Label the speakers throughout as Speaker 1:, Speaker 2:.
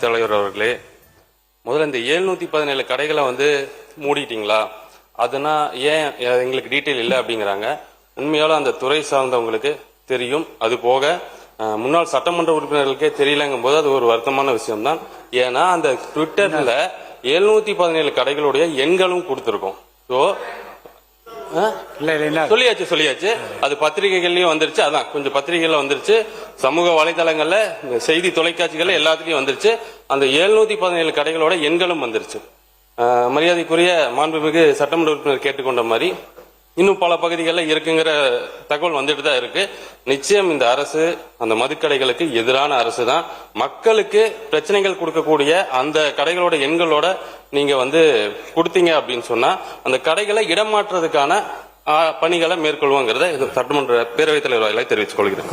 Speaker 1: தலைவர் அவர்களே, முதல்ல இந்த 717 கடைகளை மூடிட்டீங்களா, அதுனா ஏன் எங்களுக்கு டீட்டெயில் இல்லை அப்படிங்கிறாங்க. உண்மையால அந்த துறை சார்ந்தவங்களுக்கு தெரியும். அது போக முன்னாள் சட்டமன்ற உறுப்பினர்களுக்கே தெரியலங்கும் போது அது ஒரு வருத்தமான விஷயம் தான். ஏன்னா அந்த ட்விட்டர்ல 717 கடைகளுடைய எண்களும் கொடுத்திருக்கோம். ஸோ சொல்லியாச்சு. அது பத்திரிகைகள்லயும் வந்துருச்சு. அதான் கொஞ்சம் பத்திரிகைகள்ல வந்துருச்சு, சமூக வலைதளங்கள்ல, செய்தி தொலைக்காட்சிகள்ல எல்லாத்துலயும் வந்துருச்சு. அந்த 717 கடைகளோட எண்களும் வந்துருச்சு. மரியாதைக்குரிய மாண்புமிகு சட்டமன்ற உறுப்பினர் கேட்டுக்கொண்ட மாதிரி இன்னும் பல பகுதிகளில் இருக்குங்கிற தகவல் வந்துட்டு தான் இருக்கு. நிச்சயம் இந்த அரசு அந்த மதுக்கடைகளுக்கு எதிரான அரசு தான். மக்களுக்கு பிரச்சனைகள் கொடுக்கக்கூடிய அந்த கடைகளோட எண்களோட நீங்க கொடுத்தீங்க அப்படின்னு சொன்னா அந்த கடைகளை இடமாற்றுறதுக்கான பணிகளை மேற்கொள்வோங்கிறத சட்டமன்ற பேரவைத் தலைவர் வாயிலாக தெரிவித்துக் கொள்கிறேன்.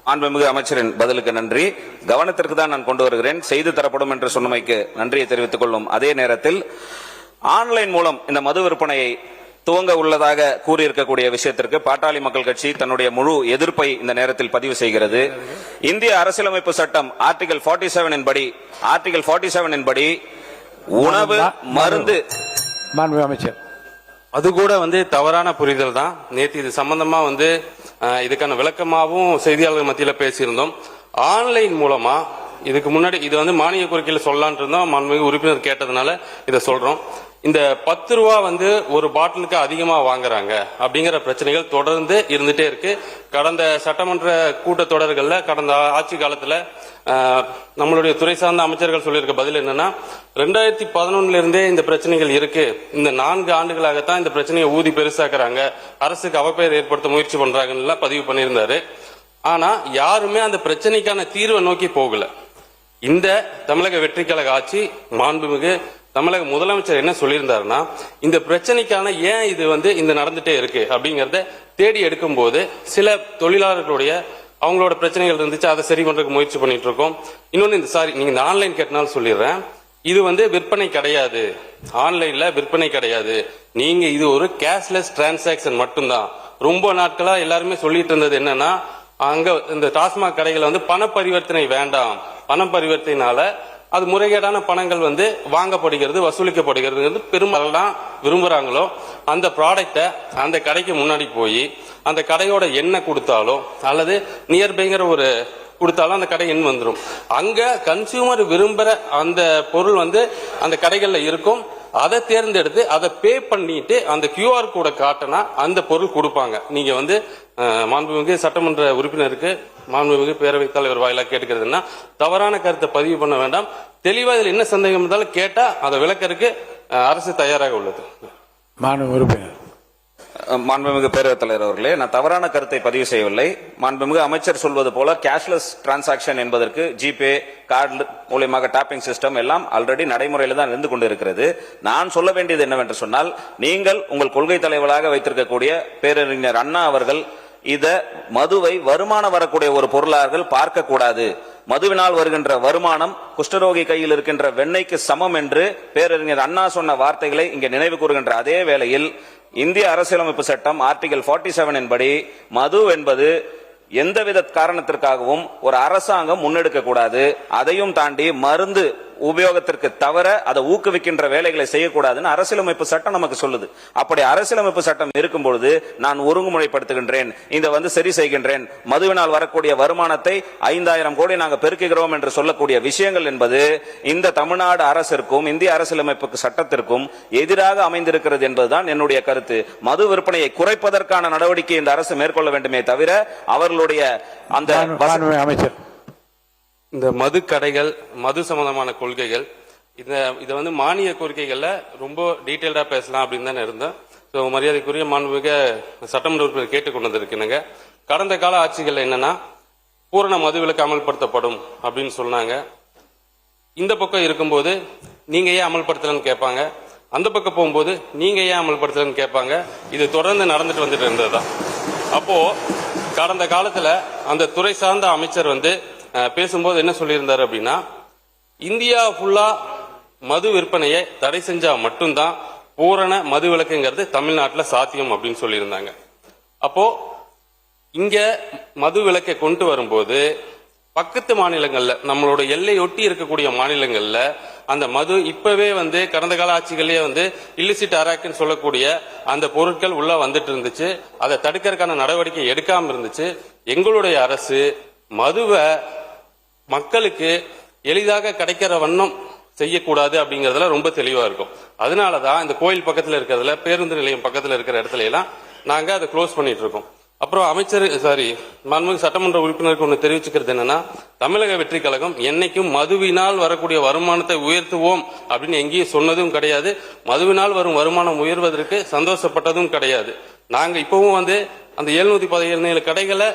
Speaker 2: மாண்புமிகு அமைச்சரின் பதிலுக்கு நன்றி. கவனத்திற்கு தான் நான் கொண்டு வருகிறேன். செய்து தரப்படும் என்று சொன்னமைக்கு நன்றியை தெரிவித்துக் கொள்ளும் அதே நேரத்தில் ஆன்லைன் மூலம் இந்த மது விற்பனையை துவங்க உள்ளதாக கூறியிருக்கக்கூடிய விஷயத்திற்கு பாட்டாளி மக்கள் கட்சி தன்னுடைய முழு எதிர்ப்பை இந்த நேரத்தில் பதிவு செய்கிறது. இந்திய அரசியலமைப்பு சட்டம் ஆர்டிகல் 47 படி உணவு மருந்து
Speaker 3: அமைச்சர்
Speaker 1: அது கூட தவறான புரிதல் தான். நேற்று இது சம்பந்தமா இதுக்கான விளக்கமாகவும் செய்தியாளர்கள் மத்தியில் பேசியிருந்தோம். ஆன்லைன் மூலமா இதுக்கு முன்னாடி இது மானிய கோரிக்கையில் சொல்லலான் இருந்தோம். மாண்புமிகு உறுப்பினர் கேட்டதுனால இதை சொல்றோம். இந்த 10 ரூபா ஒரு பாட்டிலுக்கு அதிகமா வாங்குறாங்க அப்படிங்கிற பிரச்சனைகள் தொடர்ந்து இருந்துட்டே இருக்கு. கடந்த சட்டமன்ற கூட்டத்தொடர்கள்ல கடந்த ஆட்சி காலத்துல நம்மளுடைய துறை சார்ந்த அமைச்சர்கள் சொல்லியிருக்க பதில் என்னன்னா, 2011 இருந்தே இந்த பிரச்சனைகள் இருக்கு. இந்த 4 ஆண்டுகளாகத்தான் இந்த பிரச்சனையை ஊதி பெருசாக்குறாங்க, அரசுக்கு அவப்பெயர் ஏற்படுத்த முயற்சி பண்றாங்கன்னு பதிவு பண்ணியிருந்தாரு. ஆனா யாருமே அந்த பிரச்சனைக்கான தீர்வை நோக்கி போகல. இந்த தமிழக வெற்றி கழக ஆட்சி, மாண்புமிகு தமிழக முதலமைச்சர் என்ன சொல்லியிருந்தாருன்னா, இந்த பிரச்சனைக்கான ஏன் இது இந்த நடந்துட்டே இருக்கு அப்படிங்கறத தேடி எடுக்கும் போது சில தொழிலாளர்களுடைய அவங்களோட பிரச்சனைகள் இருந்துச்சு, அதை சரி பண்றதுக்கு முயற்சி பண்ணிட்டு இருக்கோம். இன்னொன்னு நீங்க இந்த ஆன்லைன் கேட்டனால சொல்லிடுறேன், இது விற்பனை கிடையாது, ஆன்லைன்ல விற்பனை கிடையாது. நீங்க இது ஒரு கேஷ்லெஸ் டிரான்சாக்சன் மட்டும்தான். ரொம்ப நாட்களா எல்லாருமே சொல்லிட்டு இருந்தது என்னன்னா, அங்க இந்த டாஸ்மாக் கடைகள் பண பரிவர்த்தனை வேண்டாம், பண பரிவர்த்தனைனால அது முறைகேடான பணங்கள் வாங்கப்படுகிறது, வசூலிக்கப்படுகிறது. பெரும்பாலும் விரும்புறாங்களோ அந்த ப்ராடக்டை அந்த கடைக்கு முன்னாடி போய் அந்த கடையோட எண்ணெய் கொடுத்தாலோ அல்லது நியர்பைங்கிற ஒரு கொடுத்தாலும் அந்த கடை எண் வந்துடும். அங்க கன்சியூமர் விரும்புற அந்த பொருள் அந்த கடைகள்ல இருக்கும். அதை தேர்ந்தெடுத்து அதை பே பண்ணிட்டு அந்த கியூஆர் கோடை காட்டினா அந்த பொருள் கொடுப்பாங்க. நீங்க மாண்புமிகு சட்டமன்ற உறுப்பினருக்கு மாண்புமிகு பேரவைத் தலைவர் வாயிலாக கேட்டுக்கிறதுனா, தவறான கருத்தை பதிவு பண்ண வேண்டாம். தெளிவா இதில் என்ன சந்தேகம் இருந்தாலும் கேட்டா அதை விளக்கறதுக்கு அரசு தயாராக உள்ளது.
Speaker 2: மாண்புமிகு பேரவைத் தலைவர் அவர்களே, நான் தவறான கருத்தை பதிவு செய்யவில்லை. மாண்புமிகு அமைச்சர் சொல்வது போல கேஷ்லெஸ் டிரான்சாக்சன் என்பதற்கு ஜிபே, கார்டு மூலமாக டாப்பிங் சிஸ்டம் எல்லாம் ஆல்ரெடி நடைமுறையில் தான் இருந்து கொண்டிருக்கிறது. நான் சொல்ல வேண்டியது என்னவென்று சொன்னால், நீங்கள் உங்கள் கொள்கை தலைவராக வைத்திருக்கக்கூடிய பேரறிஞர் அண்ணா அவர்கள் இத மதுவை வருமானம் வரக்கூடிய ஒரு பொருளாக பார்க்க கூடாது. மதுவினால் வருகின்ற வருமானம் குஷ்டரோகி கையில் இருக்கின்ற வெண்ணெய்க்கு சமம் என்று பேரறிஞர் அண்ணா சொன்ன வார்த்தைகளை இங்கே நினைவு கூறுகின்ற அதே வேளையில் இந்திய அரசியலமைப்பு சட்டம் ஆர்டிகல் 47 படி மது என்பது எந்தவித காரணத்திற்காகவும் ஒரு அரசாங்கம் முன்னெடுக்க கூடாது. அதையும் தாண்டி மருந்து உபயோகத்திற்கு தவிர அதை ஊக்குவிக்கின்ற வேலைகளை செய்யக்கூடாதுன்னு அரசியலமைப்பு சட்டம் நமக்கு சொல்லுது. அப்படி அரசியலமைப்பு சட்டம் இருக்கும் பொழுது நான் ஒருங்குமுறைப்படுத்துகின்றேன், இந்த சரி செய்கின்றேன். மதுவினால் வரக்கூடிய வருமானத்தை 5000 கோடி நாங்கள் பெருக்குகிறோம் என்று சொல்லக்கூடிய விஷயங்கள் என்பது இந்த தமிழ்நாடு அரசிற்கும் இந்திய அரசியலமைப்பு சட்டத்திற்கும் எதிராக அமைந்திருக்கிறது என்பதுதான் என்னுடைய கருத்து. மது விற்பனையை குறைப்பதற்கான நடவடிக்கை இந்த அரசு மேற்கொள்ள வேண்டுமே தவிர அவர்களுடைய அந்த
Speaker 3: அமைச்சர்
Speaker 1: இந்த மது கடைகள், மது சம்பந்தமான கொள்கைகள், இதை மானிய கோரிக்கைகள்ல ரொம்ப டீட்டெயில்டா பேசலாம் அப்படின்னு தானே இருந்தேன். மரியாதைக்குரிய மாண்புமிகு சட்டமன்ற உறுப்பினர் கேட்டுக்கொண்டது இருக்குங்க. கடந்த கால ஆட்சிகள் என்னன்னா, பூரண மது விலக்கு அமல்படுத்தப்படும் அப்படின்னு சொன்னாங்க. இந்த பக்கம் இருக்கும்போது நீங்க ஏன் அமல்படுத்தலன்னு கேட்பாங்க, அந்த பக்கம் போகும்போது நீங்க ஏன் அமல்படுத்தலன்னு கேட்பாங்க. இது தொடர்ந்து நடந்துட்டு வந்துட்டு இருந்ததுதான். அப்போ கடந்த காலத்துல அந்த துறை சார்ந்த அமைச்சர் பேசும்போது என்ன சொல்லியிருந்தாரு அப்படின்னா, இந்தியா ஃபுல்லா மது விற்பனையை தடை செஞ்சா மட்டும்தான் பூரண மது விலக்குங்கிறது தமிழ்நாட்டில் சாத்தியம் அப்படின்னு சொல்லியிருந்தாங்க. அப்போ இங்க மது விலக்கை கொண்டு வரும்போது பக்கத்து மாநிலங்கள்ல நம்மளோட எல்லையொட்டி இருக்கக்கூடிய மாநிலங்கள்ல அந்த மது இப்பவே வந்து கடந்த கால ஆட்சிகளே வந்து இல்லிசிட் அராக்குன்னு சொல்லக்கூடிய அந்த பொருட்கள் உள்ள வந்துட்டு இருந்துச்சு. அதை தடுக்கிறதுக்கான நடவடிக்கை எடுக்காம இருந்துச்சு. எங்களுடைய அரசு மதுவை மக்களுக்கு எளிதாக கிடைக்கிற வண்ணம் செய்யக்கூடாது அப்படிங்கறதுல ரொம்ப தெளிவா இருக்கும். அதனாலதான் இந்த கோயில் பக்கத்துல இருக்கிறதுல, பேருந்து நிலையம் பக்கத்துல இருக்கிற இடத்துல எல்லாம் நாங்க அதை க்ளோஸ் பண்ணிட்டு இருக்கோம். அப்புறம் மாண்புமிகு சட்டமன்ற உறுப்பினருக்கு ஒன்று தெரிவிச்சுக்கிறது என்னன்னா, தமிழக வெற்றி கழகம் என்னைக்கும் மதுவினால் வரக்கூடிய வருமானத்தை உயர்த்துவோம் அப்படின்னு எங்கேயும் சொன்னதும் கிடையாது. மதுவினால் வரும் வருமானம் உயர்வதற்கு சந்தோஷப்பட்டதும் கிடையாது. நாங்க இப்பவும் வந்து அந்த 717 கடைகளை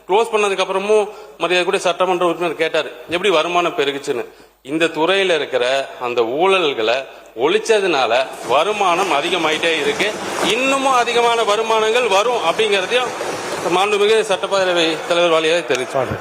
Speaker 1: க்ளோஸ் பண்ணதுக்கு அப்புறமும் மரியாதை கூட சட்டமன்ற உறுப்பினர் கேட்டாரு எப்படி வருமானம் பெருகுச்சுன்னு. இந்த துறையில இருக்கிற அந்த ஊழல்களை ஒழிச்சதுனால வருமானம் அதிகமாயிட்டே இருக்கு. இன்னமும் அதிகமான வருமானங்கள் வரும் அப்படிங்கறதையும் மாண்புமிகு சட்டப்பேரவை தலைவர் வாலியாக தெரிவித்தார்.